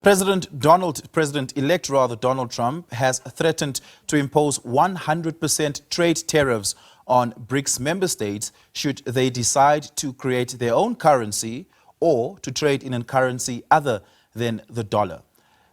President-elect Donald Trump has threatened to impose 100% trade tariffs on BRICS member states should they decide to create their own currency or to trade in a currency other than the dollar.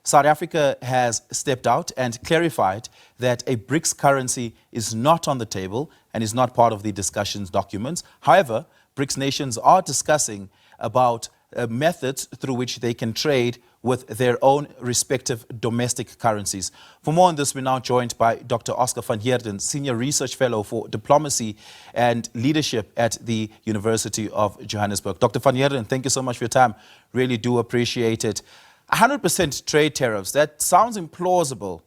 South Africa has stepped out and clarified that a BRICS currency is not on the table and is not part of the discussions documents. However, BRICS nations are discussing about methods through which they can trade with their own respective domestic currencies. For more on this, we're now joined by Dr. Oscar van Heerden, Senior Research Fellow for Diplomacy and Leadership at the University of Johannesburg. Dr. van Heerden, thank you so much for your time. Really do appreciate it. 100% trade tariffs, that sounds implausible.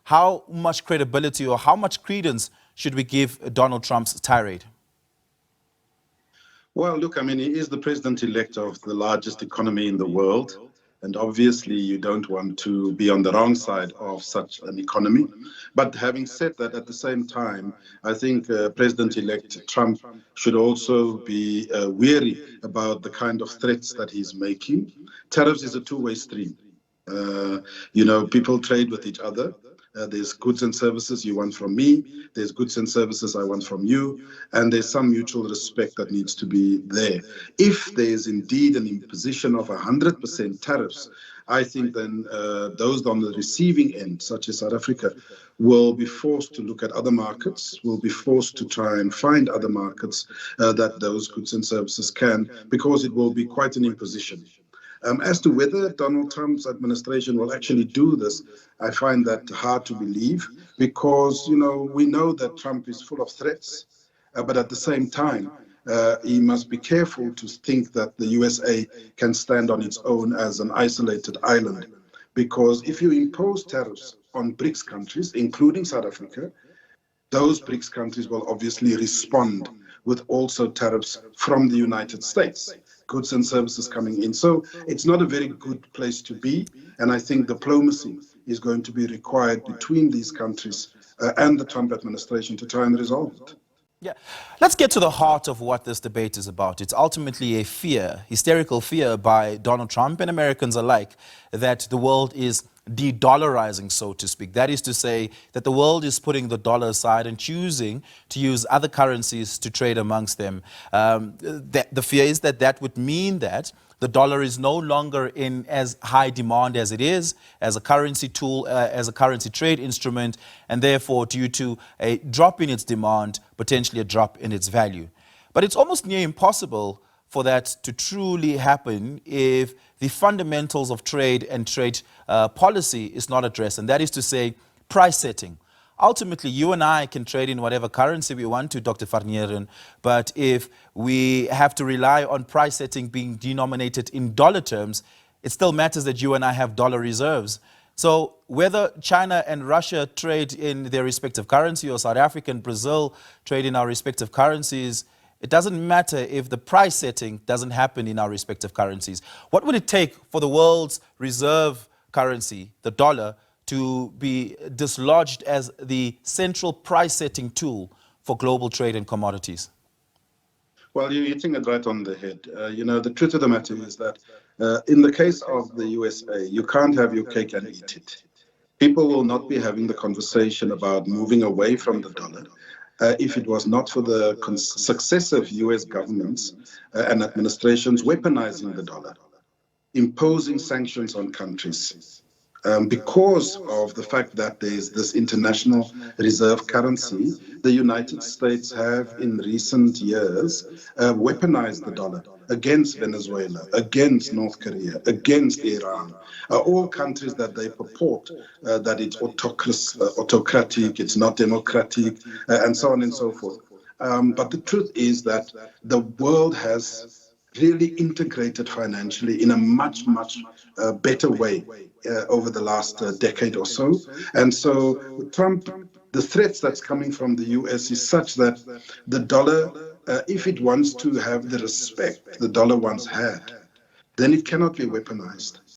How much credibility or how much credence should we give Donald Trump's tirade? Well, look, I mean, he is the president-elect of the largest economy in the world. And obviously, you don't want to be on the wrong side of such an economy. But having said that, at the same time, I think President-elect Trump should also be wary about the kind of threats that he's making. Tariffs is a two-way stream. People trade with each other. There's goods and services you want from me. There's goods and services I want from you. And there's some mutual respect that needs to be there. If there is indeed an imposition of 100% tariffs, I think then those on the receiving end, such as South Africa, will be forced to look at other markets, will be forced to try and find other markets that those goods and services can, because it will be quite an imposition. As to whether Donald Trump's administration will actually do this, I find that hard to believe because, we know that Trump is full of threats, but at the same time, he must be careful to think that the USA can stand on its own as an isolated island. Because if you impose tariffs on BRICS countries, including South Africa, those BRICS countries will obviously respond with also tariffs from the United States. Goods and services coming in. So it's not a very good place to be. And I think diplomacy is going to be required between these countries and the Trump administration to try and resolve it. Yeah, let's get to the heart of what this debate is about. It's ultimately a fear, hysterical fear by Donald Trump and Americans alike that the world is de-dollarizing, so to speak. That is to say that the world is putting the dollar aside and choosing to use other currencies to trade amongst them. The fear is that that would mean that the dollar is no longer in as high demand as it is, as a currency tool, as a currency trade instrument, and therefore, due to a drop in its demand, potentially a drop in its value. But it's almost near impossible for that to truly happen if the fundamentals of trade and trade policy is not addressed, and that is to say, price setting. Ultimately, you and I can trade in whatever currency we want to, Dr. van Heerden, but if we have to rely on price setting being denominated in dollar terms, it still matters that you and I have dollar reserves. So whether China and Russia trade in their respective currency or South Africa and Brazil trade in our respective currencies, it doesn't matter if the price setting doesn't happen in our respective currencies. What would it take for the world's reserve currency, the dollar, to be dislodged as the central price-setting tool for global trade and commodities? Well, you're hitting it right on the head. The truth of the matter is that in the case of the USA, you can't have your cake and eat it. People will not be having the conversation about moving away from the dollar if it was not for the successive US governments and administrations weaponizing the dollar, imposing sanctions on countries. Because of the fact that there is this international reserve currency, the United States have in recent years weaponized the dollar against Venezuela, against North Korea, against Iran, all countries that they purport that it's autocratic, it's not democratic, and so on and so forth. But the truth is that the world has really integrated financially in a much, much better way over the last decade or so. And so Trump, the threats that's coming from the US is such that the dollar, if it wants to have the respect the dollar once had, then it cannot be weaponized.